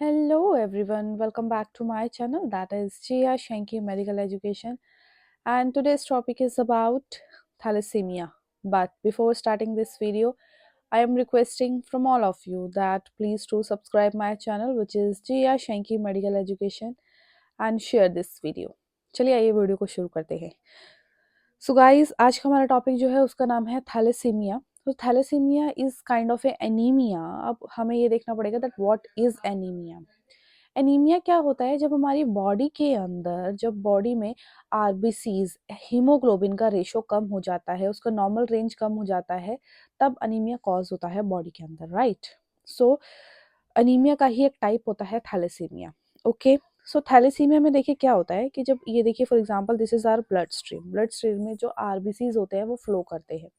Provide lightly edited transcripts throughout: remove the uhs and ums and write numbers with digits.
Hello everyone, welcome back to my channel, that is Jia Shanky Medical Education, and today's topic is about thalassemia. But before starting this video, I am requesting from all of you that please do subscribe my channel which is Jia Shanky Medical Education and share this video. चलिए आइए video को शुरू करते हैं। So guys, आज का हमारा topic जो है उसका नाम है थैलेसीमिया। तो thalassaemia is kind of a anaemia. अब हमें ये देखना पड़ेगा that what is anaemia. Anaemia क्या होता है? जब हमारी बॉडी के अंदर, जब बॉडी में आरबीसीज, हीमोग्लोबिन का रेशो कम हो जाता है, उसका नॉर्मल रेंज कम हो जाता है, तब अनीमिया कॉज होता है बॉडी के अंदर, राइट? सो अनीमिया का ही एक टाइप होता है थैलेसीमिया। ओके, सो थैलेसीमिया में देखिए क्या होता है कि जब ये देखिए for example this is our blood stream में जो आरबीसीज होते हैं वो फ्लो करते हैं,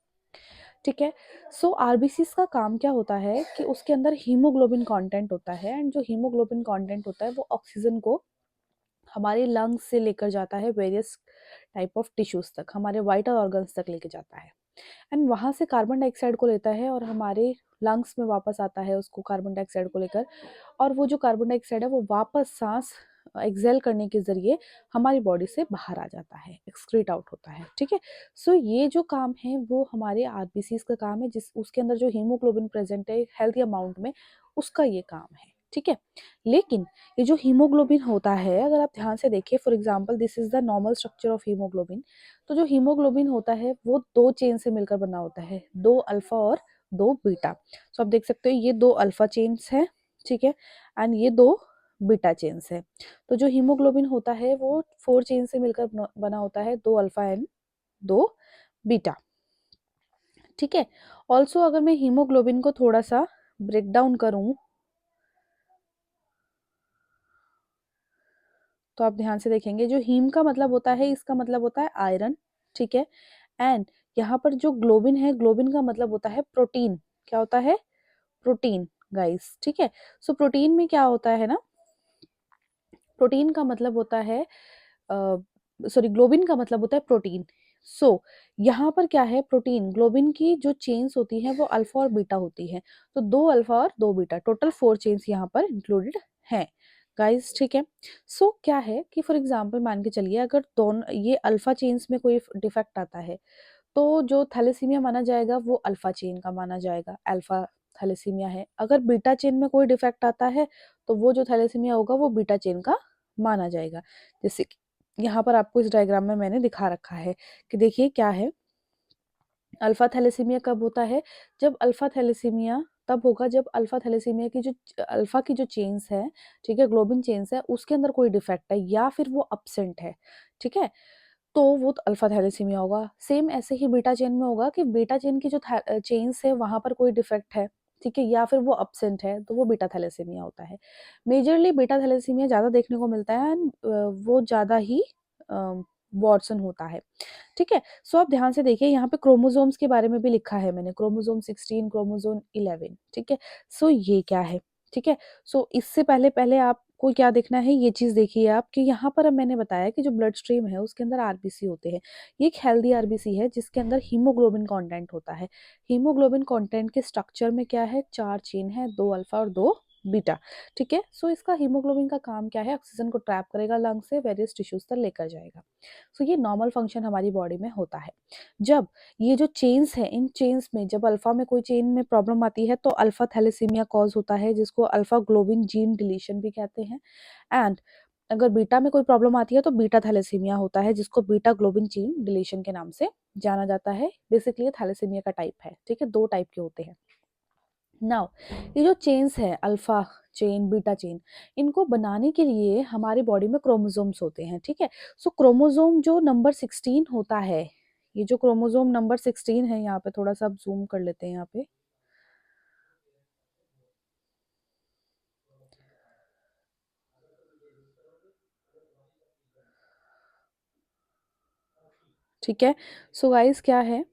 ठीक है। सो आरबीसीज का काम क्या होता है कि उसके अंदर हीमोग्लोबिन कंटेंट होता है, एंड जो हीमोग्लोबिन कंटेंट होता है वो ऑक्सीजन को हमारे लंग्स से लेकर जाता है वेरियस टाइप ऑफ टिश्यूज तक, हमारे वाइटल ऑर्गन्स तक लेके जाता है, एंड वहाँ से कार्बन डाइऑक्साइड को लेता है और हमारे लंग्स में वापस आता है उसको कार्बन डाइऑक्साइड को लेकर। और वो जो कार्बन डाइऑक्साइड है वो वापस सांस एक्सेल करने के जरिए हमारी बॉडी से बाहर आ जाता है, एक्सक्रीट आउट होता है, ठीक है। सो ये जो काम है वो हमारे आरबीसीज का काम है, जिस उसके अंदर जो हीमोग्लोबिन प्रेजेंट है हेल्थी अमाउंट में, उसका ये काम है, ठीक है। लेकिन ये जो हीमोग्लोबिन होता है, अगर आप ध्यान से देखिए, for example this is the normal structure of haemoglobin. तो जो हीमोग्लोबिन होता है वो दो चेन से मिलकर बना होता है, दो अल्फा और दो बीटा। सो आप देख सकते हो ये दो अल्फा चेन्स है, ठीक है, एंड ये दो बीटा चेन्स है। तो जो हीमोग्लोबिन होता है वो फोर चेन से मिलकर बना होता है, दो अल्फा एंड दो बीटा, ठीक है। ऑल्सो अगर मैं हीमोग्लोबिन को थोड़ा सा ब्रेक डाउन करूं तो आप ध्यान से देखेंगे, जो हीम का मतलब होता है, इसका मतलब होता है आयरन, ठीक है। एंड यहाँ पर जो ग्लोबिन है, ग्लोबिन का मतलब होता है प्रोटीन। क्या होता है? प्रोटीन, गाइस, ठीक है। सो प्रोटीन में क्या होता है ना, प्रोटीन का मतलब होता है सॉरी, ग्लोबिन का मतलब होता है प्रोटीन। सो यहाँ पर क्या है, प्रोटीन ग्लोबिन की जो चेन्स होती हैं वो अल्फा और बीटा होती है। तो दो अल्फा और दो बीटा, टोटल फोर चेन्स यहाँ पर इंक्लूडेड हैं, गाइस, ठीक है। सो क्या है कि फॉर एग्जांपल मान के चलिए, अगर दोनों ये अल्फा चेन्स में कोई डिफेक्ट आता है तो जो थैलेसीमिया माना जाएगा वो अल्फा चेन का माना जाएगा, अल्फा थैलेसीमिया है। अगर बीटा चेन में कोई डिफेक्ट आता है तो वो जो थैलेसीमिया होगा वो बीटा चेन का माना जाएगा। जैसे कि यहाँ पर आपको इस डायग्राम में मैंने दिखा रखा है कि देखिए क्या है, अल्फा थैलेसीमिया कब होता है? जब अल्फा थैलेसीमिया तब होगा जब अल्फा थैलेसीमिया की जो अल्फा की जो चेन्स है, ठीक है, ग्लोबिन चेन्स है, उसके अंदर कोई डिफेक्ट है या फिर वो अब्सेंट है, ठीक है, तो वो तो अल्फा थैलेसीमिया होगा। सेम ऐसे ही बीटा चेन में होगा कि बीटा चेन की जो चेन्स है वहां पर कोई डिफेक्ट है, ठीक है, या फिर वो अब्सेंट है, तो वो बीटा थैलेसीमिया होता है। मेजरली बीटा थैलेसीमिया ज्यादा देखने को मिलता है, and, वो ज्यादा ही वॉटसन होता है, ठीक है। सो आप ध्यान से देखिए, यहाँ पे क्रोमोसोम्स के बारे में भी लिखा है मैंने, क्रोमोसोम 16, क्रोमोसोम 11, ठीक है। सो ये क्या है, ठीक है। सो इससे पहले पहले आपको क्या देखना है, ये चीज देखिए आप कि यहाँ पर अब मैंने बताया कि जो ब्लड स्ट्रीम है उसके अंदर आरबीसी होते हैं। ये एक हेल्दी आरबीसी है जिसके अंदर हीमोग्लोबिन कंटेंट होता है। हीमोग्लोबिन कंटेंट के स्ट्रक्चर में क्या है, चार चेन है, दो अल्फा और दो बीटा, ठीक है। सो इसका हीमोग्लोबिन का काम क्या है, ऑक्सीजन को ट्रैप करेगा, लंग से वेरियस टिश्यूज तक लेकर जाएगा। सो ये नॉर्मल फंक्शन हमारी बॉडी में होता है। जब ये जो चेन्स है, इन चेन्स में जब अल्फा में कोई चेन में प्रॉब्लम आती है तो अल्फा थैलेसीमिया कॉज होता है, जिसको अल्फा ग्लोबिन जीन डिलीशन भी कहते हैं। एंड अगर बीटा में कोई प्रॉब्लम आती है तो बीटा थैलेसीमिया होता है, जिसको बीटा ग्लोबिन जीन डिलीशन के नाम से जाना जाता है। बेसिकली ये थैलेसीमिया का टाइप है, ठीक है, दो टाइप के होते हैं। नाउ ये जो चेन्स है, अल्फा चेन, बीटा चेन, इनको बनाने के लिए हमारी बॉडी में क्रोमोसोम्स होते हैं, ठीक है। सो क्रोमोसोम जो नंबर 16 होता है, ये जो क्रोमोसोम नंबर 16 है, यहाँ पे थोड़ा सा आप जूम कर लेते हैं यहाँ पे, ठीक है। सो गाइस क्या है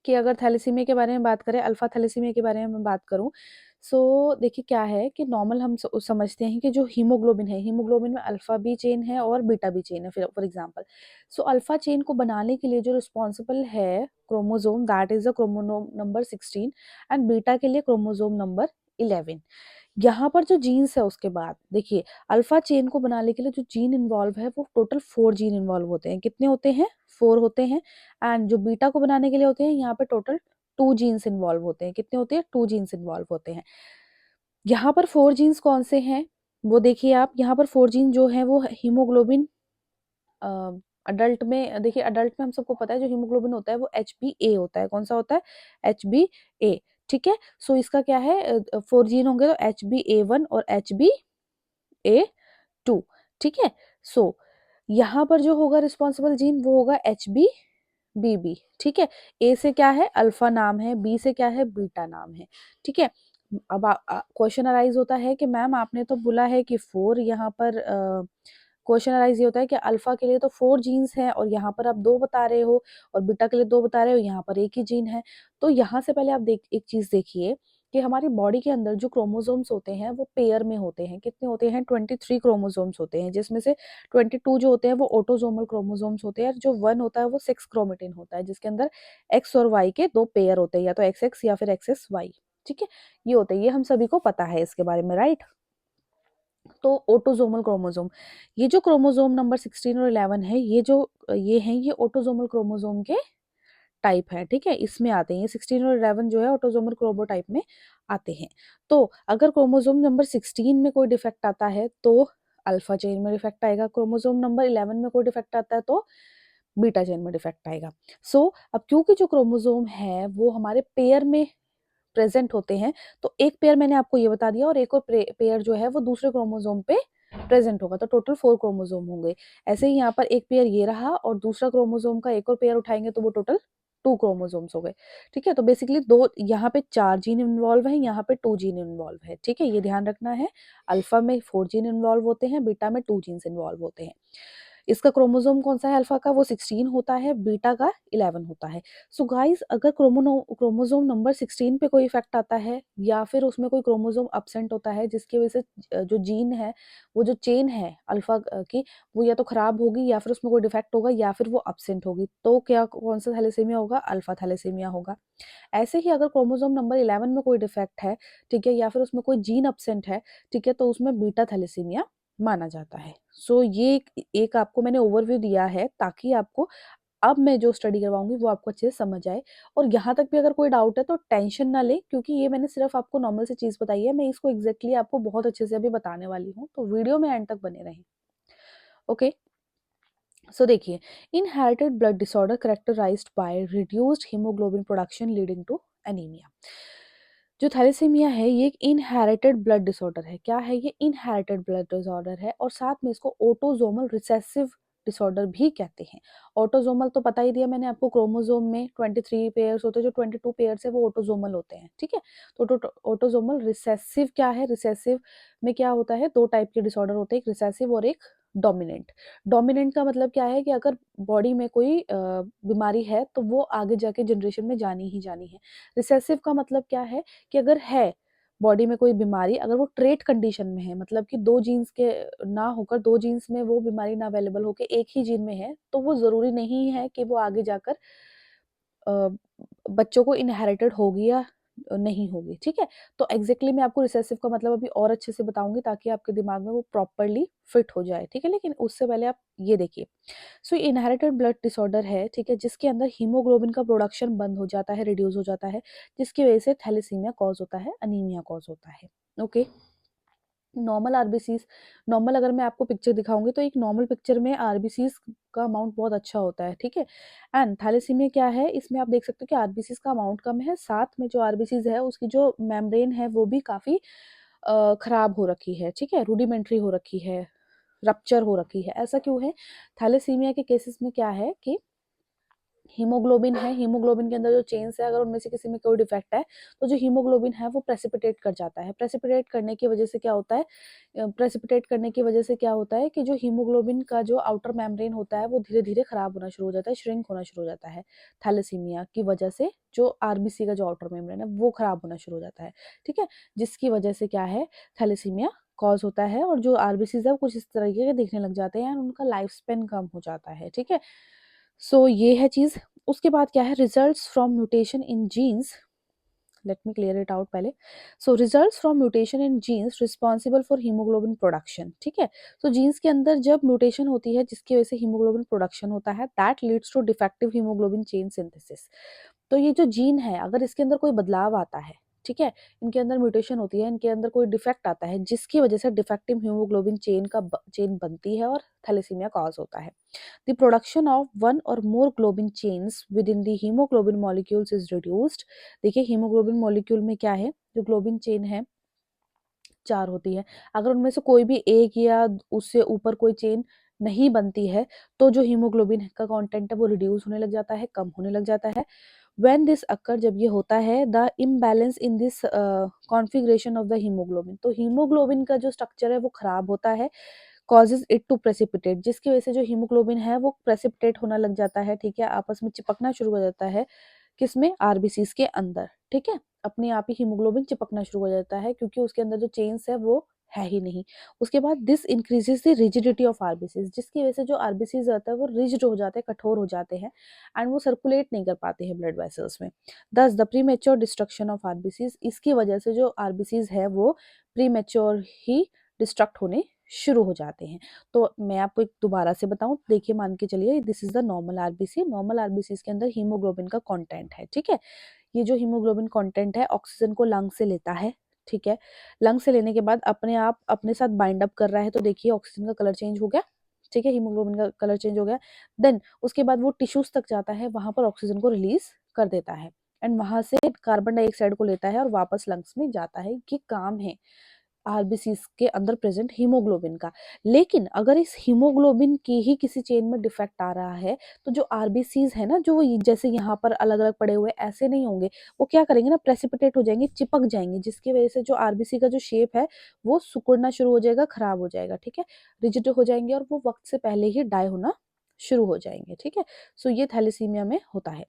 कि अगर थैलेसीमिया के बारे में बात करें, अल्फा थैलेसीमिया के बारे में मैं बात करूं, सो देखिए क्या है कि नॉर्मल हम समझते हैं कि जो हीमोग्लोबिन है, हीमोग्लोबिन में अल्फा भी चेन है और बीटा भी चेन है, फिर for example. So alpha chain को बनाने के लिए जो रिस्पॉन्सिबल है chromosome, that is the chromosome number 16, and beta के लिए क्रोमोसोम नंबर 11। यहाँ पर जो जीन्स है उसके बाद देखिए, अल्फा चेन को बनाने के लिए जो जीन इन्वॉल्व है वो टोटल 4 जीन इन्वॉल्व होते हैं। कितने होते हैं? 4 होते हैं। एंड जो बीटा को बनाने के लिए होते हैं यहाँ पे टोटल 2 जीन्स इन्वॉल्व होते हैं। कितने होते हैं? 2 जीन्स इन्वॉल्व होते हैं। यहाँ पर 4 जीन्स कौन से हैं वो देखिए आप। यहाँ पर 4 जीन जो है वो हीमोग्लोबिन, अडल्ट में देखिए, अडल्ट में हम सबको पता है जो हीमोग्लोबिन होता है वो HbA होता है। कौन सा होता है? HbA। ठीक है, सो इसका क्या है, 4 जीन होंगे तो HbA1 और HbA2। ठीक है, सो यहाँ पर जो होगा रिस्पॉन्सिबल जीन वो होगा HbBB। ठीक है, ए से क्या है? अल्फा नाम है, बी से क्या है? बीटा नाम है। ठीक है, अब क्वेश्चन अराइज होता है कि मैम आपने तो बोला है कि 4, यहाँ पर क्वेश्चन अराइज ये होता है कि अल्फा के लिए तो 4 जीन्स हैं और यहाँ पर आप 2 बता रहे हो, और बीटा के लिए 2 बता रहे हो, यहाँ पर एक ही जीन है। तो यहाँ से पहले आप एक चीज देखिए कि हमारी बॉडी के अंदर जो क्रोमोसोम्स होते हैं वो पेयर में होते हैं। कितने होते हैं? 23 क्रोमोसोम्स होते हैं, जिसमें से 22 जो होते हैं वो ऑटोसोमल क्रोमोसोम्स होते हैं, और जो 1 होता है वो 6 क्रोमेटिन होता है, जिसके अंदर एक्स और वाई के 2 पेयर होते हैं, या तो एक्स एक्स या फिर एक्स एक्स वाई। ठीक है, ये होते हैं, ये हम सभी को पता है इसके बारे में, राइट। तो ऑटोसोमल क्रोमोसोम, ये जो क्रोमोसोम नंबर 16 और 11 है, ये हैं, ये ऑटोसोमल क्रोमोसोम के टाइप है। ठीक है, इसमें आते हैं, ये 16 और 11 जो है ऑटोसोमल क्रोमोटाइप में आते हैं। तो अगर क्रोमोसोम नंबर 16 में कोई डिफेक्ट आता है तो अल्फा चेन में डिफेक्ट आएगा। क्रोमोसोम नंबर 11 में कोई डिफेक्ट आता है तो बीटा चेन में डिफेक्ट आएगा। अब क्योंकि जो क्रोमोसोम है वो हमारे पेयर में प्रेजेंट होते हैं, तो एक पेयर मैंने आपको ये बता दिया, और एक और पेयर जो है वो दूसरे क्रोमोसोम पे प्रेजेंट होगा, तो टोटल 4 क्रोमोसोम होंगे। ऐसे ही यहाँ पर एक पेयर ये रहा, और दूसरा क्रोमोसोम का एक और पेयर उठाएंगे तो वो टोटल 2 क्रोमोसोम्स हो गए। ठीक है, तो बेसिकली दो, यहाँ पे 4 जीन इन्वॉल्व है, यहाँ पे 2 जीन इन्वॉल्व है। ठीक है, ये ध्यान रखना है। अल्फा में 4 जीन इन्वॉल्व होते हैं, बीटा में 2 जीन्स इन्वॉल्व होते हैं। इसका क्रोमोसोम कौन सा है? अल्फा का वो 16 होता है, बीटा का 11 होता है। सो गाइस, अगर क्रोमोसोम नंबर 16 पे कोई इफेक्ट आता है, या फिर उसमें कोई क्रोमोसोम अब्सेंट होता है, जिसकी वजह से जो जीन है, वो जो चेन है अल्फा की, वो या तो खराब होगी, या फिर उसमें कोई डिफेक्ट होगा, या फिर वो अब्सेंट होगी, तो क्या, कौन सा थैलेसीमिया होगा? अल्फा थैलेसीमिया होगा। ऐसे ही अगर क्रोमोसोम नंबर 11 में कोई डिफेक्ट है, ठीक है, या फिर उसमें कोई जीन अब्सेंट है, ठीक है, तो उसमें बीटा थैलेसीमिया माना जाता है। ये एक आपको मैंने ओवरव्यू दिया है, ताकि आपको अब मैं जो स्टडी करवाऊंगी वो आपको अच्छे से समझ आए। और यहाँ तक भी अगर कोई डाउट है तो टेंशन ना ले, क्योंकि ये मैंने सिर्फ आपको नॉर्मल सी चीज बताई है, मैं इसको एग्जैक्टली आपको बहुत अच्छे से अभी बताने वाली हूँ, तो वीडियो में एंड तक बने रहें। ओके, देखिए, inherited blood disorder characterised by reduced haemoglobin production leading to anaemia. जो थैलेसीमिया है ये एक इनहेरिटेड ब्लड डिसऑर्डर है। क्या है ये? इनहेरिटेड ब्लड डिसऑर्डर है, और साथ में इसको ऑटोसोमल रिसेसिव डिसऑर्डर भी कहते हैं। ऑटोसोमल तो पता ही दिया मैंने आपको, क्रोमोसोम में 23 पेयर्स होते हैं, जो 22 पेयर्स है वो ऑटोसोमल होते हैं। ठीक है, तो ऑटोसोमल रिसेसिव क्या है? रिसेसिव में क्या होता है? 2 टाइप के डिसऑर्डर होते हैं, एक रिसेसिव और एक डोमिनेंट। डोमिनेंट का मतलब क्या है कि अगर बॉडी में कोई बीमारी है तो वो आगे जाके जनरेशन में जानी ही जानी है। रिसेसिव का मतलब क्या है कि अगर है बॉडी में कोई बीमारी, अगर वो ट्रेट कंडीशन में है, मतलब कि 2 जीन्स के ना होकर, 2 जीन्स में वो बीमारी ना अवेलेबल होकर एक ही जीन में है, तो वो जरूरी नहीं है कि वो आगे जाकर अ, बच्चों को इनहेरिटेड होगी या नहीं होगी। ठीक है, तो एग्जैक्टली मैं आपको रिसेसिव का मतलब अभी और अच्छे से बताऊंगी, ताकि आपके दिमाग में वो प्रॉपरली फिट हो जाए। ठीक है, लेकिन उससे पहले आप ये देखिए, इनहेरिटेड ब्लड डिसऑर्डर है, ठीक है, जिसके अंदर हीमोग्लोबिन का प्रोडक्शन बंद हो जाता है, रिड्यूस हो जाता है, जिसकी वजह से थैलेसीमिया कॉज होता है, अनीमिया कॉज होता है। ओके, नॉर्मल आरबीसीज, नॉर्मल अगर मैं आपको पिक्चर दिखाऊंगी तो एक नॉर्मल पिक्चर में आरबीसीज का अमाउंट बहुत अच्छा होता है। ठीक है, एंड थैलेसीमिया क्या है, इसमें आप देख सकते हो कि आरबीसीज का अमाउंट कम है, साथ में जो आरबीसीज है उसकी जो मेम्ब्रेन है वो भी काफी खराब हो रखी है। ठीक है, रूडिमेंट्री हो रखी है, रप्चर हो रखी है। ऐसा क्यों है? थैलेसीमिया के केसेस में क्या है कि हीमोग्लोबिन है, हीमोग्लोबिन के अंदर जो चेन्स है, अगर उनमें से किसी में कोई डिफेक्ट है तो जो हीमोग्लोबिन है वो प्रेसिपिटेट कर जाता है। प्रेसिपिटेट करने की वजह से क्या होता है? प्रेसिपिटेट करने की वजह से क्या होता है कि जो हीमोग्लोबिन का जो आउटर मेम्ब्रेन होता है वो धीरे धीरे खराब होना शुरू हो जाता है, श्रिंक होना शुरू हो जाता है। थैलेसीमिया की वजह से जो आरबीसी का जो आउटर मेम्ब्रेन है वो खराब होना शुरू हो जाता है। ठीक है, जिसकी वजह से क्या है? थैलेसीमिया कॉज होता है, और जो आरबीसीज है कुछ इस तरीके के दिखने लग जाते हैं, और उनका लाइफ स्पेन कम हो जाता है। ठीक है, ये है चीज। उसके बाद क्या है? Results from mutation in genes let me clear it out पहले। So results from mutation in genes responsible for haemoglobin production, ठीक है। तो जीन्स के अंदर जब म्यूटेशन होती है जिसकी वजह से हीमोग्लोबिन प्रोडक्शन होता है, that leads to defective haemoglobin chain synthesis. तो ये जो जीन है अगर इसके अंदर कोई बदलाव आता है, ठीक है, इनके अंदर म्यूटेशन होती है, इनके अंदर कोई डिफेक्ट आता है जिसकी वजह से डिफेक्टिव हीमोग्लोबिन चेन बनती है और थैलेसीमिया कॉज होता है। The production of one or more globin chains within the haemoglobin molecules is reduced. देखिए हीमोग्लोबिन मॉलिक्यूल में क्या है, जो ग्लोबिन चेन है 4 होती है, अगर उनमें से कोई भी एक या उससे ऊपर कोई चेन नहीं बनती है तो जो हीमोग्लोबिन का कंटेंट है वो रिड्यूस होने लग जाता है, कम होने लग जाता है। व्हेन दिस अकर, जब ये होता है, the imbalance in this configuration of the haemoglobin, तो हीमोग्लोबिन का जो स्ट्रक्चर है वो खराब होता है, कॉजेज इट टू प्रेसिपिटेट, जिसकी वजह से जो हीमोग्लोबिन है वो प्रेसिपिटेट होना लग जाता है, ठीक है, आपस में चिपकना शुरू हो जाता है, किसमें, आरबीसीज के अंदर, ठीक है, अपने आप ही हीमोग्लोबिन चिपकना शुरू हो जाता है क्योंकि उसके अंदर जो चेन्स है वो है ही नहीं। उसके बाद this increases the rigidity of RBCs, जिसकी वजह से जो आरबीसीज रहता है वो रिजिड हो जाते हैं, कठोर हो जाते हैं, एंड वो सर्कुलेट नहीं कर पाते हैं ब्लड वेसल्स में। दस the premature destruction of RBCs, इसकी वजह से जो आरबीसीज है वो प्रीमेच्योर ही डिस्ट्रक्ट होने शुरू हो जाते हैं। तो मैं आपको एक दोबारा से बताऊं, देखिए मान के चलिए this is the normal RBC, normal RBC के अंदर हीमोग्लोबिन का कंटेंट है, ठीक है। ये जो हीमोग्लोबिन कंटेंट है ऑक्सीजन को लंग से लेता है, ठीक है, लंग से लेने के बाद अपने आप अपने साथ बाइंड अप कर रहा है, तो देखिए ऑक्सीजन का कलर चेंज हो गया, ठीक है, हीमोग्लोबिन का कलर चेंज हो गया। देन उसके बाद वो टिश्यूज तक जाता है, वहां पर ऑक्सीजन को रिलीज कर देता है एंड वहां से कार्बन डाइऑक्साइड को लेता है और वापस लंग्स में जाता है। ये काम है आरबीसीज के अंदर प्रेजेंट हीमोग्लोबिन का। लेकिन अगर इस हीमोग्लोबिन की ही किसी चेन में डिफेक्ट आ रहा है तो जो आरबीसीज है ना, जो जैसे यहाँ पर अलग अलग पड़े हुए ऐसे नहीं होंगे, वो क्या करेंगे ना, प्रेसिपिटेट हो जाएंगे, चिपक जाएंगे, जिसकी वजह से जो आरबीसी का जो शेप है वो सिकुड़ना शुरू हो जाएगा, खराब हो जाएगा, ठीक है, रिजिड हो जाएंगे और वो वक्त से पहले ही डाई होना शुरू हो जाएंगे, ठीक है। सो ये थैलेसीमिया में होता है।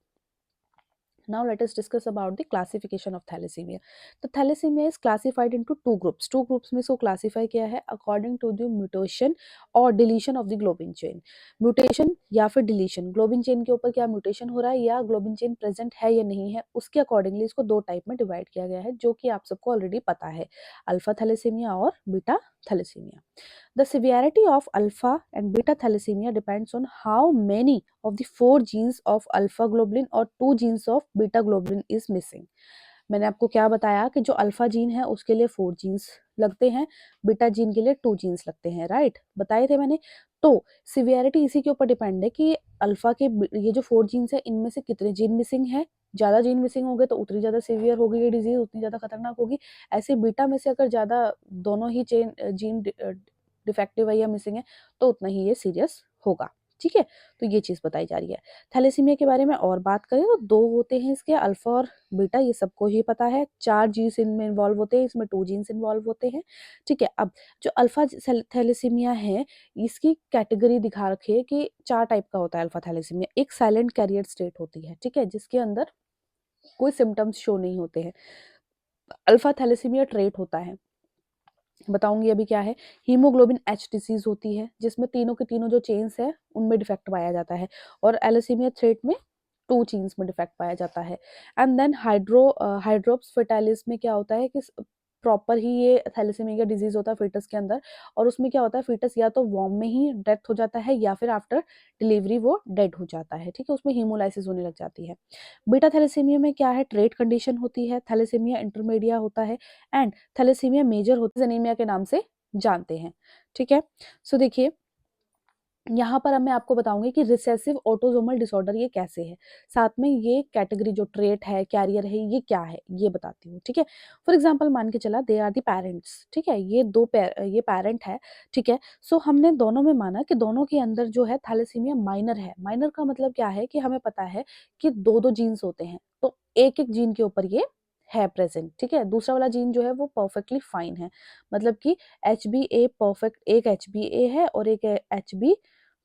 Now let us discuss about the classification of thalassemia. The thalassemia is classified into two groups. Two groups में इसको classify किया है according to the mutation और deletion of the globin chain. Mutation या फिर deletion, globin chain के ऊपर क्या mutation हो रहा है या globin chain present है या नहीं है, उसके accordingly इसको दो टाइप में डिवाइड किया गया है जो कि आप सबको ऑलरेडी पता है, अल्फा थैलेसीमिया और beta thalassaemia. The severity of alpha and beta thalassemia depends on how many of the 4 genes of alpha globulin और 2 genes of beta globulin is missing. मैंने आपको क्या बताया कि जो अल्फा जीन है उसके लिए 4 जीन्स लगते हैं, बीटा जीन के लिए 2 जीन्स लगते हैं, राइट, बताए थे मैंने। तो सिवियरिटी इसी के ऊपर डिपेंड है कि अल्फा के ये जो 4 जीन्स है इनमें से कितने जीन मिसिंग है, ज्यादा जीन मिसिंग हो गए तो उतनी ज्यादा सीवियर होगी ये डिजीज, उतनी ज्यादा खतरनाक होगी। ऐसे बीटा में से अगर ज्यादा दोनों ही जीन डिफेक्टिव है या मिसिंग है तो उतना ही ये सीरियस होगा, ठीक है। तो ये चीज बताई जा रही है। थैलेसीमिया के बारे में और बात करें तो 2 होते हैं इसके, अल्फा और बीटा, ये सबको ही पता है। 4 जीन्स इनमें इन्वॉल्व होते हैं, इसमें 2 जीन्स इन्वॉल्व होते हैं, ठीक है। अब जो अल्फा थैलेसीमिया है इसकी कैटेगरी दिखा रखी है कि 4 टाइप का होता है अल्फा थैलेसीमिया। एक साइलेंट कैरियर स्टेट होती है, ठीक है, जिसके अंदर कोई सिम्टम्स शो नहीं होते हैं, अल्फा थैलेसीमिया ट्रेट होता है, बताऊंगी अभी क्या है। हीमोग्लोबिन एच डिसीज होती है जिसमें तीनों के तीनों जो चेन्स है उनमें डिफेक्ट पाया जाता है, और एलेसीमिया थ्रेट में 2 चेन्स में डिफेक्ट पाया जाता है। एंड देन हाइड्रोप्स फेटालिस में क्या होता है कि प्रॉपर ही ये थैलेसीमिया का डिजीज होता है फीटस के अंदर, और उसमें क्या होता है फीटस या तो वॉर्म में ही डेथ हो जाता है या फिर आफ्टर डिलीवरी वो डेड हो जाता है, ठीक है, उसमें हीमोलाइसिस होने लग जाती है। बीटा थैलेसीमिया में क्या है, ट्रेट कंडीशन होती है, थैलेसीमिया इंटरमीडिया होता है एंड थैलेसीमिया मेजर होता है, एनीमिया के नाम से जानते हैं, ठीक है। सो देखिए यहाँ पर अब मैं आपको बताऊंगी कि रिसेसिव ऑटोसोमल डिसऑर्डर ये कैसे है, साथ में ये कैटेगरी जो ट्रेट है कैरियर है ये क्या है ये बताती हूँ, ठीक है। फॉर एग्जांपल मान के चला दे आर दी पेरेंट्स, ठीक है, ये पेरेंट है, ठीक है। सो हमने दोनों में माना कि दोनों के अंदर जो है थैलेसीमिया माइनर है। माइनर का मतलब क्या है कि हमें पता है कि 2 जीन्स होते हैं तो एक एक जीन के ऊपर ये है प्रेजेंट, ठीक है। दूसरा वाला जीन जो है वो परफेक्टली फाइन है, मतलब कि एच बी ए परफेक्ट, एक एच बी ए है और एक एच बी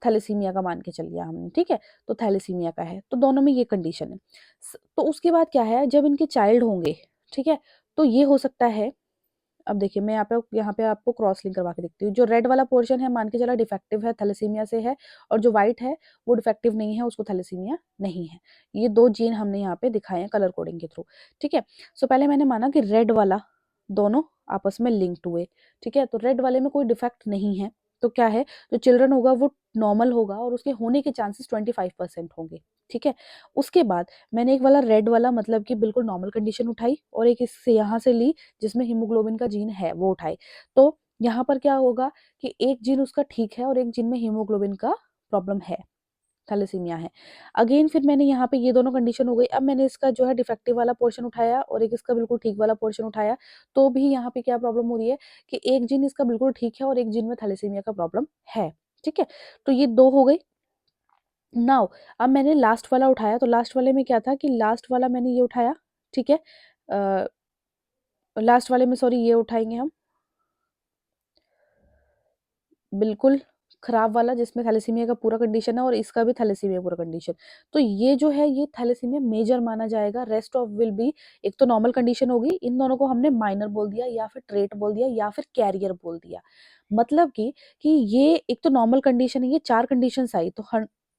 थैलेसीमिया का मान के चल लिया हमने, ठीक है, तो थैलेसीमिया का है, तो दोनों में ये कंडीशन है। तो उसके बाद क्या है, जब इनके चाइल्ड होंगे, ठीक है, तो ये हो सकता है अब देखिए मैं यहाँ पे आपको क्रॉस लिंक करवा के देखती हूँ। जो रेड वाला पोर्शन है मान के चला डिफेक्टिव है, थैलेसीमिया से है, और जो व्हाइट है वो डिफेक्टिव नहीं है, उसको थैलेसीमिया नहीं है। ये 2 जीन हमने यहाँ पे दिखाए हैं कलर कोडिंग के थ्रू, ठीक है। सो पहले मैंने माना कि रेड वाला दोनों आपस में लिंक्ड हुए, ठीक है। तो रेड वाले में कोई डिफेक्ट नहीं है, तो क्या है, जो चिल्ड्रन होगा वो नॉर्मल होगा और उसके होने के चांसेस 25% होंगे, ठीक है। उसके बाद मैंने एक वाला रेड वाला मतलब कि बिल्कुल नॉर्मल कंडीशन उठाई, और एक इससे यहाँ से ली जिसमें हीमोग्लोबिन का जीन है वो उठाई। तो यहाँ पर क्या होगा कि एक जीन उसका ठीक है और एक जीन में हीमोग्लोबिन का प्रॉब्लम है, थैलेसीमिया है। अगेन फिर मैंने यहाँ पे ये दोनों कंडीशन हो गई। अब मैंने इसका जो है डिफेक्टिव वाला पोर्शन उठाया और एक इसका बिल्कुल ठीक वाला पोर्शन उठाया, तो भी यहाँ पे क्या प्रॉब्लम हो रही है कि एक जीन इसका बिल्कुल ठीक है और एक जीन में थैलेसीमिया का प्रॉब्लम है, ठीक है। तो ये 2 हो गई। नाउ अब मैंने लास्ट वाला उठाया, तो लास्ट वाले में क्या था कि लास्ट वाला मैंने ये उठाया, ठीक है। लास्ट वाले में सॉरी ये उठाएंगे हम बिल्कुल खराब वाला जिसमें थैलेसीमिया का पूरा कंडीशन है और इसका भी थैलेसीमिया पूरा कंडीशन। तो ये जो है ये थैलेसीमिया मेजर माना जाएगा, रेस्ट ऑफ विल बी, एक तो नॉर्मल कंडीशन होगी, इन दोनों को हमने माइनर बोल दिया या फिर ट्रेट बोल दिया या फिर कैरियर बोल दिया। मतलब कि ये एक तो नॉर्मल कंडीशन है, ये 4 कंडीशंस आई तो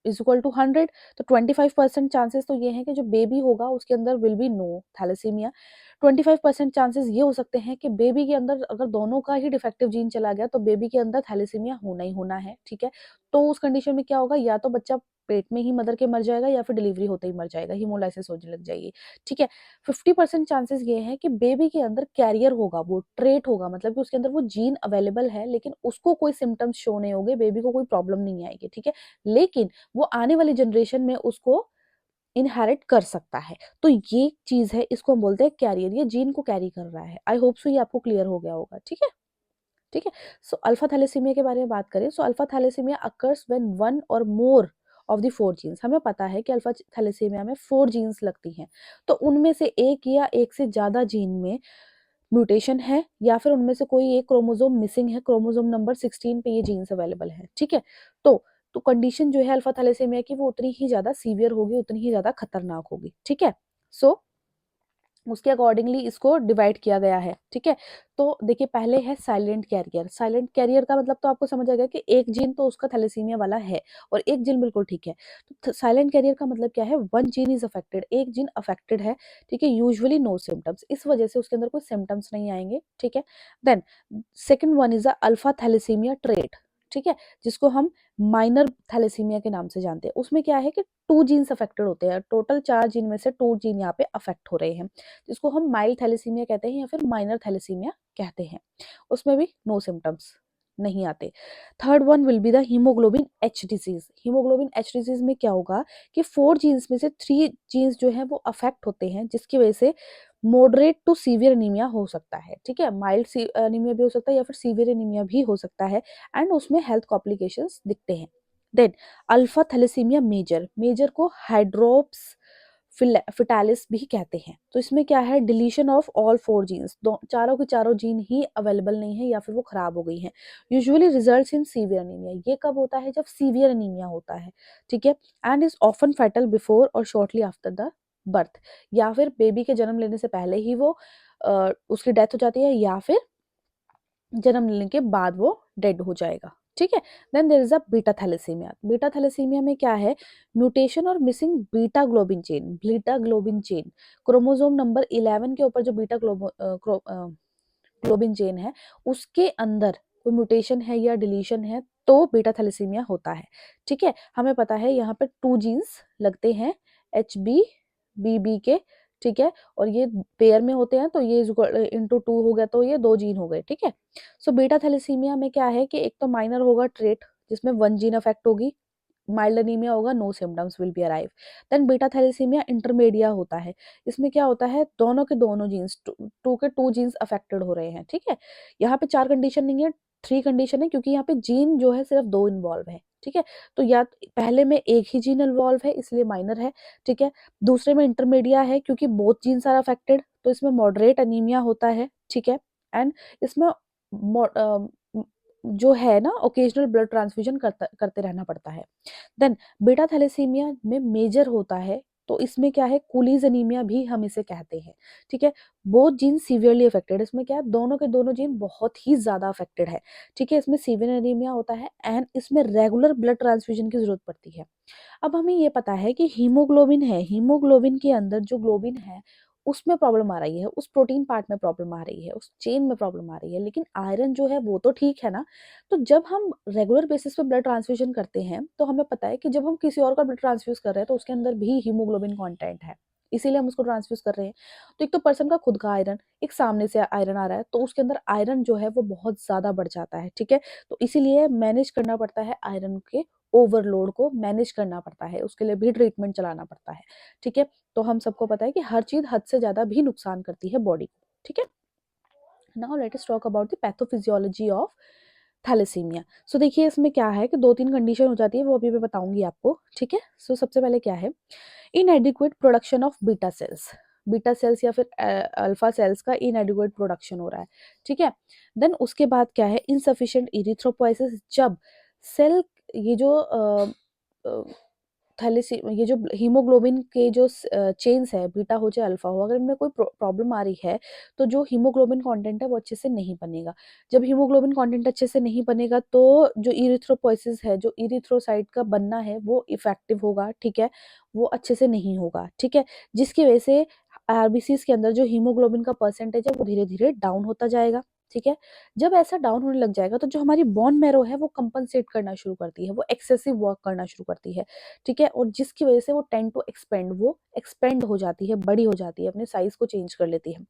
इज इक्वल टू 100, तो 25% चांसेस तो ये हैं कि जो बेबी होगा उसके अंदर will be no thalassaemia. 25% chances ये हो सकते हैं कि बेबी के अंदर अगर दोनों का ही डिफेक्टिव जीन चला गया तो बेबी के अंदर थैलेसीमिया होना ही होना है, ठीक है। तो उस कंडीशन में क्या होगा, या तो बच्चा पेट में ही मदर के मर जाएगा या फिर डिलीवरी होते ही मर जाएगा, हीमोलाइसिस होने लग जाएगी, ठीक है। 50% चांसेस ये हैं कि बेबी के अंदर कैरियर होगा, वो ट्रेट होगा, मतलब कि उसके अंदर वो जीन अवेलेबल है लेकिन उसको कोई सिम्टम्स शो नहीं होंगे, बेबी को कोई प्रॉब्लम नहीं आएगी, ठीक है। लेकिन वो आने वाली जनरेशन में उसको इनहेरिट कर सकता है। तो ये चीज है, इसको हम बोलते हैं कैरियर, ये जीन को कैरी कर रहा है। आई होप सो ये आपको क्लियर हो गया होगा, ठीक है। ठीक है। सो अल्फा थैलेसीमिया के बारे में बात करें, so alpha thalassemia occurs when one or more of the 4 jeans, हमें पता है कि अल्फा थैलेसीमिया में 4 जीन्स लगती हैं, तो उनमें से एक या एक से ज्यादा जीन में म्यूटेशन है या फिर उनमें से कोई एक क्रोमोसोम मिसिंग है, क्रोमोसोम नंबर 16 पे ये जीन्स अवेलेबल है, ठीक है। तो कंडीशन जो है अल्फा थैलेसीमिया की वो उतनी ही ज्यादा सीवियर होगी, उतनी ही ज्यादा खतरनाक होगी, ठीक है। सो उसके अकॉर्डिंगली इसको डिवाइड किया गया है, ठीक है। तो देखिए पहले है साइलेंट कैरियर। साइलेंट कैरियर का मतलब तो आपको समझ आ गया कि एक जीन तो उसका थैलेसीमिया वाला है और एक जीन बिल्कुल ठीक है। तो साइलेंट कैरियर का मतलब क्या है, वन जीन इज अफेक्टेड, एक जीन अफेक्टेड है, ठीक है। यूजुअली नो सिम्टम्स, इस वजह से उसके अंदर कोई सिम्टम्स नहीं आएंगे, ठीक है। Then second one is a alpha thalassemia trait, ठीक है, जिसको हम माइनर थैलेसीमिया के नाम से जानते हैं। उसमें क्या है कि 2 जीन्स अफेक्टेड होते हैं, टोटल 4 जीन में से 2 जीन यहाँ पे अफेक्ट हो रहे हैं, जिसको हम माइल्ड थैलेसीमिया कहते हैं या फिर माइनर थैलेसीमिया कहते हैं। उसमें भी नो सिम्टम्स नहीं आते। Third one will be the haemoglobin H disease. Haemoglobin H disease में क्या होगा कि 4 जीन्स में से 3 जीन्स जो है वो अफेक्ट होते हैं, जिसकी वजह से मॉडरेट टू सीवियर एनीमिया हो सकता है, ठीक है। माइल्ड एनीमिया भी हो सकता है या फिर सीवियर एनीमिया भी हो सकता है, एंड उसमें हेल्थ कॉम्प्लिकेशंस दिखते हैं। Then alpha thalassemia major, major को हाइड्रोप्स फिटालिस भी कहते हैं। तो इसमें क्या है, डिलीशन ऑफ ऑल 4 जीन्स, चारों के चारों जीन ही अवेलेबल नहीं है या फिर वो खराब हो गई हैं। Usually results in severe anaemia, ये कब होता है, जब सीवियर एनीमिया होता है, ठीक है। And is often fatal before और शॉर्टली आफ्टर द बर्थ, या फिर बेबी के जन्म लेने से पहले ही वो उसकी डेथ हो जाती है या फिर जन्म लेने के बाद वो डेड हो जाएगा, ठीक है। Then there is a beta thalassemia. Beta thalassemia में क्या है, म्यूटेशन और missing beta globin chain, beta globin chain, chromosome number 11 के ऊपर जो बीटा ग्लोबिन चेन है उसके अंदर कोई म्यूटेशन है या डिलीशन है तो बीटा थैलेसीमिया होता है, ठीक है। हमें पता है यहाँ पे 2 जीन्स लगते हैं, एच बी बी बी के, ठीक है, और ये पेयर में होते हैं तो ये इंटू 2 हो गया तो ये 2 जीन हो गए, ठीक है। सो बीटा थैलेसीमिया में क्या है कि एक तो माइनर होगा ट्रेट जिसमें 1 जीन अफेक्ट होगी, माइल्ड एनीमिया होगा, no symptoms will be arrive. Then beta thalassemia intermedia होता है, इसमें क्या होता है, दोनों के दोनों जीन्स, टू के 2 जीन्स अफेक्टेड हो रहे हैं, ठीक है। यहाँ पे 4 कंडीशन नहीं है, 3 कंडीशन है, क्योंकि यहाँ पे जीन जो है सिर्फ 2 इन्वॉल्व है, ठीक है। तो या पहले में एक ही जीन इन्वॉल्व है इसलिए माइनर है, ठीक है। दूसरे में इंटरमीडिया है क्योंकि बोथ जीन्स आर अफेक्टेड, तो इसमें मॉडरेट एनीमिया होता है, ठीक है। एंड इसमें जो है ना ओकेजनल ब्लड ट्रांसफ्यूजन करते रहना पड़ता है। देन बीटा थैलेसीमिया में मेजर होता है तो इसमें क्या है, कूलीज एनीमिया भी हम इसे कहते हैं, ठीक है। बोथ जीन सीवियरली अफेक्टेड, इसमें क्या है, दोनों के दोनों जीन बहुत ही ज्यादा अफेक्टेड है, ठीक है। इसमें सीवियर एनीमिया होता है एंड इसमें रेगुलर ब्लड ट्रांसफ्यूजन की जरूरत पड़ती है। अब हमें ये पता है कि हीमोग्लोबिन है, हीमोग्लोबिन के अंदर जो ग्लोबिन है उसमें प्रॉब्लम आ रही है, उस प्रोटीन पार्ट में प्रॉब्लम आ रही है, उस चेन में प्रॉब्लम आ रही है, लेकिन आयरन जो है वो तो ठीक है ना। तो जब हम रेगुलर बेसिस पे ब्लड ट्रांसफ्यूजन करते हैं तो हमें पता है कि जब हम किसी और का ब्लड ट्रांसफ्यूज कर रहे हैं तो उसके अंदर भी हीमोग्लोबिन कंटेंट है, इसीलिए हम उसको ट्रांसफ्यूज कर रहे हैं। तो एक तो पर्सन का खुद का आयरन, एक सामने से आयरन आ रहा है, तो उसके अंदर आयरन जो है वो बहुत ज्यादा बढ़ जाता है, ठीक है। तो इसीलिए मैनेज करना पड़ता है, आयरन के ओवरलोड को मैनेज करना पड़ता है, उसके लिए भी ट्रीटमेंट चलाना पड़ता है, ठीक है। तो हम सबको पता है कि हर चीज हद से ज्यादा भी नुकसान करती है बॉडी को, ठीक है। Now let us talk about the pathophysiology of thalassaemia. So देखिए इसमें क्या है कि दो तीन कंडीशन हो जाती है, वो अभी मैं बताऊंगी आपको, ठीक है। सो सबसे पहले क्या है, इनएडिक्वेट production of beta cells, beta cells या फिर अल्फा सेल्स का इनएडिक्वेट प्रोडक्शन हो रहा है, ठीक है। देन उसके बाद क्या है, इनसफिशिएंट इरिथ्रोपोइसिस, जब सेल ये जो थैलेसी ये जो हीमोग्लोबिन के जो चेन्स है, बीटा हो चाहे अल्फा हो, अगर इनमें कोई प्रॉब्लम आ रही है तो जो हीमोग्लोबिन कंटेंट है वो अच्छे से नहीं बनेगा। जब हीमोग्लोबिन कंटेंट अच्छे से नहीं बनेगा तो जो इरिथ्रोपोइसिस है, जो इरिथ्रोसाइट का बनना है वो इफेक्टिव होगा, ठीक है, वो अच्छे से नहीं होगा, ठीक है। जिसकी वजह से आरबीसीज के अंदर जो हीमोग्लोबिन का परसेंटेज है वो धीरे धीरे डाउन होता जाएगा, ठीक है। जब ऐसा डाउन होने लग जाएगा तो जो हमारी बोन मैरो है वो कंपनसेट करना शुरू करती है, वो एक्सेसिव वर्क करना शुरू करती है, ठीक है। और जिसकी वजह से वो टेंड टू एक्सपेंड, वो एक्सपेंड हो जाती है, बड़ी हो जाती है, अपने साइज को चेंज कर लेती है।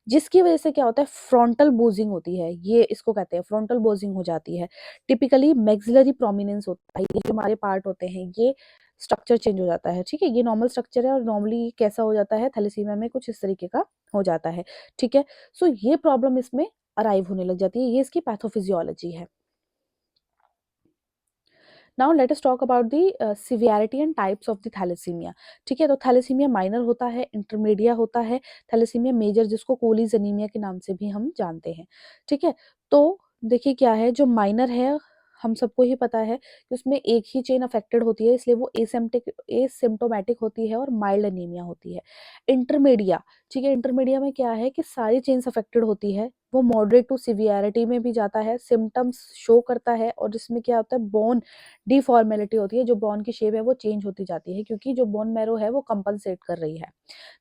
जिसकी वजह से क्या होता है, फ्रंटल बोजिंग होती है, ये इसको कहते हैं, फ्रंटल बोजिंग हो जाती है। टिपिकली मैक्सिलरी प्रोमिनेंस होता है, ये जो हमारे पार्ट होते हैं ये स्ट्रक्चर चेंज हो जाता है, ठीक है। ये नॉर्मल स्ट्रक्चर है और नॉर्मली कैसा हो जाता है, थैलेसीमिया में कुछ इस तरीके का हो जाता है, ठीक है। सो ये प्रॉब्लम इसमें अराइव होने लग जाती है, ये इसकी पैथोफिजियोलॉजी है। Now let us talk about the severity and types of the thalassemia, ठीक है। तो थैलेसीमिया माइनर होता है, इंटरमीडिया होता है, थैलेसीमिया मेजर जिसको कोलीज एनीमिया के नाम से भी हम जानते हैं, ठीक है। तो देखिए क्या है, जो माइनर है हम सबको ही पता है कि उसमें एक ही चेन अफेक्टेड होती है, इसलिए वो एसिम्टोमेटिक होती है और माइल्ड एनीमिया होती है। इंटरमीडिया, ठीक है, इंटरमीडिया में क्या है कि सारी चेन्स अफेक्टेड होती है, वो मॉडरेट टू सिवियरिटी में भी जाता है, सिम्टम्स शो करता है, और जिसमें क्या होता है, बोन डिफॉर्मेलिटी होती है, जो बोन की शेप है वो चेंज होती जाती है क्योंकि जो बोन मैरो है वो कंपनसेट कर रही है।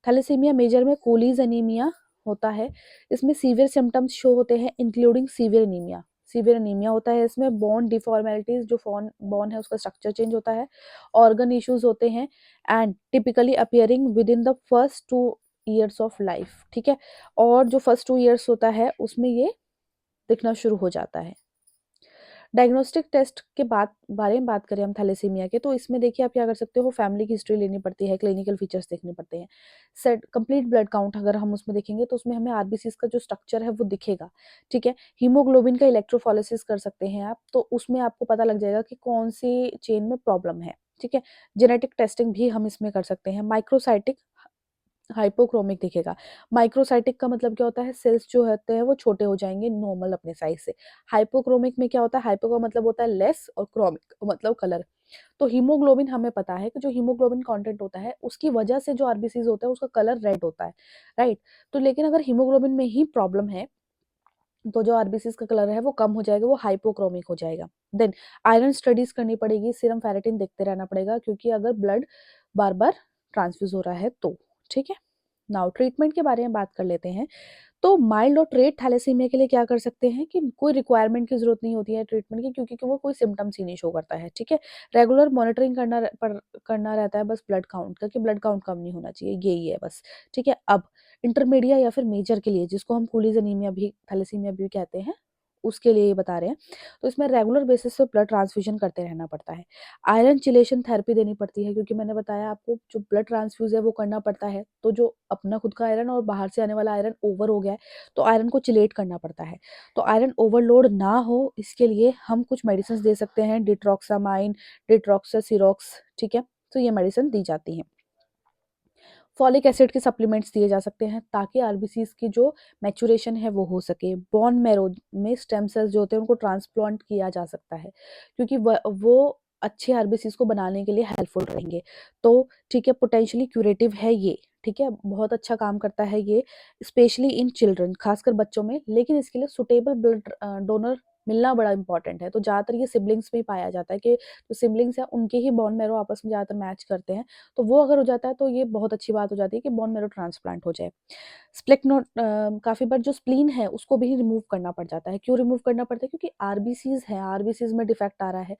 थैलेसीमिया मेजर में कोलीज एनीमिया होता है, इसमें सीवियर सिम्टम्स शो होते हैं including severe anaemia, severe anaemia होता है इसमें, बोन डिफॉर्मेलिटीज, जो बोन है उसका स्ट्रक्चर चेंज होता है, ऑर्गन इश्यूज होते हैं, and typically appearing with in the first 2 years of life, ठीक है। और जो फर्स्ट 2 years होता है उसमें ये दिखना शुरू हो जाता है। डायग्नोस्टिक टेस्ट के बारे में बात करें हम थैलेसीमिया के, तो इसमें देखिए आप क्या कर सकते हो, फैमिली की हिस्ट्री लेनी पड़ती है, क्लिनिकल फीचर्स देखने पड़ते हैं, सेट कंप्लीट ब्लड काउंट अगर हम उसमें देखेंगे तो उसमें हमें आरबीसीज का जो स्ट्रक्चर है वो दिखेगा, ठीक है। हीमोग्लोबिन का इलेक्ट्रोफोरेसिस कर सकते हैं आप, तो उसमें आपको पता लग जाएगा कि कौन सी चेन में प्रॉब्लम है, ठीक है। जेनेटिक टेस्टिंग भी हम इसमें कर सकते हैं। माइक्रोसाइटिक हाइपोक्रोमिक दिखेगा, माइक्रोसाइटिक का मतलब क्या होता है, सेल्स जो होते हैं वो छोटे हो जाएंगे नॉर्मल अपने साइज से। हाइपोक्रोमिक में क्या होता है, हाइपो का मतलब होता है लेस और क्रोमिक मतलब कलर। तो हीमोग्लोबिन हमें पता है कि जो हीमोग्लोबिन कंटेंट होता है उसकी वजह से जो आरबीसीज होता है उसका कलर रेड होता है, राइट। तो लेकिन अगर हीमोग्लोबिन में ही प्रॉब्लम है तो जो आरबीसीज का कलर है वो कम हो जाएगा, वो हाइपोक्रोमिक हो जाएगा। देन आयरन स्टडीज करनी पड़ेगी, सीरम फेरेटिन देखते रहना पड़ेगा क्योंकि अगर ब्लड बार बार ट्रांसफ्यूज हो रहा है तो, ठीक है। नाउ ट्रीटमेंट के बारे में बात कर लेते हैं। तो माइल्ड और ट्रेट थैलेसीमिया के लिए क्या कर सकते हैं कि कोई रिक्वायरमेंट की जरूरत नहीं होती है ट्रीटमेंट की, क्योंकि वो कोई सिम्टम्स ही नहीं शो करता है, ठीक है। रेगुलर मॉनिटरिंग करना रहता है बस ब्लड काउंट का, कि ब्लड काउंट कम नहीं होना चाहिए, यही है बस, ठीक है। अब इंटरमीडिया या फिर मेजर के लिए, जिसको हम कूलीज एनीमिया भी थैलेसीमिया भी कहते हैं, उसके लिए ये बता रहे हैं। तो इसमें रेगुलर बेसिस पे ब्लड ट्रांसफ्यूजन करते रहना पड़ता है, आयरन चिलेशन थेरेपी देनी पड़ती है, क्योंकि मैंने बताया आपको जो ब्लड ट्रांसफ्यूज है वो करना पड़ता है, तो जो अपना खुद का आयरन और बाहर से आने वाला आयरन ओवर हो गया है तो आयरन को चिलेट करना पड़ता है। तो आयरन ओवरलोड ना हो इसके लिए हम कुछ मेडिसिन दे सकते हैं, डिट्रॉक्सामाइन, डिट्रॉक्सासिरोक्स, ठीक है। तो ये मेडिसिन दी जाती हैं। फॉलिक एसिड के सप्लीमेंट्स दिए जा सकते हैं ताकि आरबीसीज की जो मैचुरेशन है वो हो सके। बोन मैरो में स्टेम सेल्स जो होते हैं उनको ट्रांसप्लांट किया जा सकता है, क्योंकि वो अच्छे आरबीसीज को बनाने के लिए हेल्पफुल रहेंगे। तो ठीक है, पोटेंशियली क्यूरेटिव है ये, ठीक है, बहुत अच्छा काम करता है ये, स्पेशली इन चिल्ड्रन, खासकर बच्चों में। लेकिन इसके लिए सुटेबल ब्लड डोनर मिलना बड़ा इंपॉर्टेंट है। तो ज़्यादातर ये सिबलिंग्स में ही पाया जाता है कि जो सिबलिंग्स हैं उनके ही बोन मैरो आपस में ज़्यादातर मैच करते हैं। तो वो अगर हो जाता है तो ये बहुत अच्छी बात हो जाती है कि बोन मैरो ट्रांसप्लांट हो जाए। स्प्लेक्नो काफ़ी बार जो स्प्लीन है उसको भी रिमूव करना पड़ जाता है। क्यों रिमूव करना पड़ता है? क्योंकि आरबीसीज है, आरबीसीज में डिफेक्ट आ रहा है।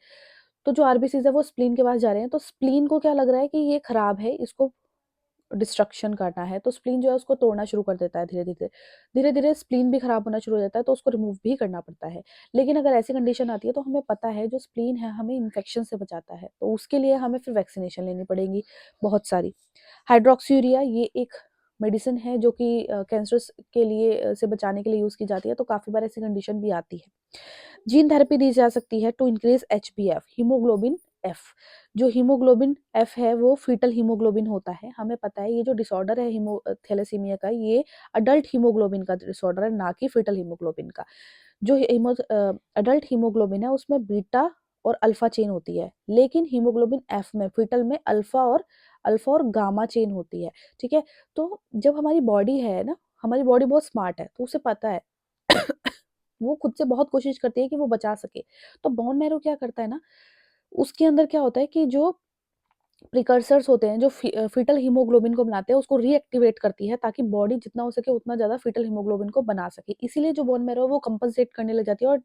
तो जो आरबीसीज है वो स्प्लीन के पास जा रहे हैं, तो स्प्लीन को क्या लग रहा है कि ये खराब है, इसको डिस्ट्रक्शन करना है, तो स्प्लीन जो है उसको तोड़ना शुरू कर देता है धीरे धीरे। धीरे धीरे स्प्लीन भी खराब होना शुरू हो जाता है, तो उसको रिमूव भी करना पड़ता है। लेकिन अगर ऐसी कंडीशन आती है तो हमें पता है जो स्प्लीन है हमें इन्फेक्शन से बचाता है, तो उसके लिए हमें फिर वैक्सीनेशन लेनी पड़ेगी बहुत सारी। हाइड्रोक्सीयूरिया ये एक मेडिसिन है जो कि कैंसर के लिए से बचाने के लिए यूज़ की जाती है, तो काफ़ी बार ऐसी कंडीशन भी आती है। जीन थेरेपी दी जा सकती है टू इंक्रीज एचबीएफ, हीमोग्लोबिन एफ। जो हीमोग्लोबिन एफ है वो फीटल हीमोग्लोबिन होता है। हमें पता है ये जो डिसऑर्डर है थैलेसीमिया का, ये अडल्ट हीमोग्लोबिन का डिसऑर्डर है, ना कि फीटल हीमोग्लोबिन का। जो अडल्ट हीमोग्लोबिन है उसमें बीटा और अल्फा चेन होती है, लेकिन हीमोग्लोबिन एफ में फीटल में अल्फा और गामा चेन होती है। ठीक है, तो जब हमारी बॉडी है ना, हमारी बॉडी बहुत स्मार्ट है, तो उसे पता है वो खुद से बहुत कोशिश करती है कि वो बचा सके। तो बोन मैरो क्या करता है ना, उसके अंदर क्या होता है कि जो प्रिकर्सर्स होते हैं जो फीटल हीमोग्लोबिन को बनाते हैं उसको रीएक्टिवेट करती है, ताकि बॉडी जितना हो सके उतना ज़्यादा फीटल हीमोग्लोबिन को बना सके। इसीलिए जो बोन मैरो है वो कंपनसेट करने लग जाती है और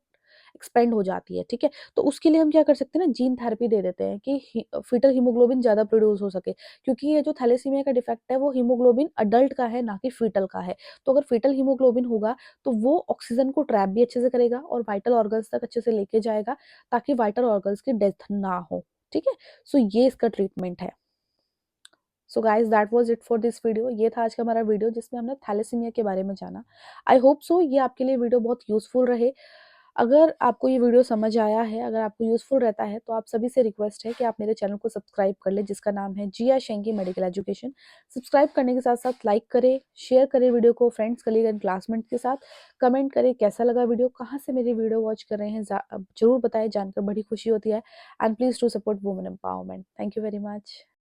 एक्सपेंड हो जाती है, ठीक है? तो उसके लिए हम क्या कर सकते हैं ना, जीन थेरेपी दे देते हैं कि फीटल हीमोग्लोबिन ज़्यादा प्रोड्यूस हो सके। क्योंकि ये जो थैलेसीमिया का डिफेक्ट है वो हीमोग्लोबिन अडल्ट का है, ना कि फीटल का है। तो अगर फीटल हीमोग्लोबिन होगा तो वो ऑक्सीजन को ट्रैप भी अच्छे से करेगा और वाइटल ऑर्गन्स तक अच्छे से लेके जाएगा, ताकि वाइटल ऑर्गन्स की डेथ ना हो, ठीक है? सो ये इसका ट्रीटमेंट है। So guys that was it for this video. ये था आज का हमारा वीडियो जिसमें हमने थैलेसीमिया के बारे में जाना। आई होप सो ये आपके लिए वीडियो बहुत यूजफुल रहे। अगर आपको ये वीडियो समझ आया है, अगर आपको यूजफुल रहता है, तो आप सभी से रिक्वेस्ट है कि आप मेरे चैनल को सब्सक्राइब कर लें, जिसका नाम है जिया शेंकी मेडिकल एजुकेशन। सब्सक्राइब करने के साथ साथ लाइक करें, शेयर करें वीडियो को फ्रेंड्स, कलीग एंड क्लासमेट के साथ। कमेंट करें कैसा लगा वीडियो, कहाँ से मेरी वीडियो वॉच कर रहे हैं, जरूर बताएं, जानकर बड़ी खुशी होती है। And please to support women empowerment. Thank you very much.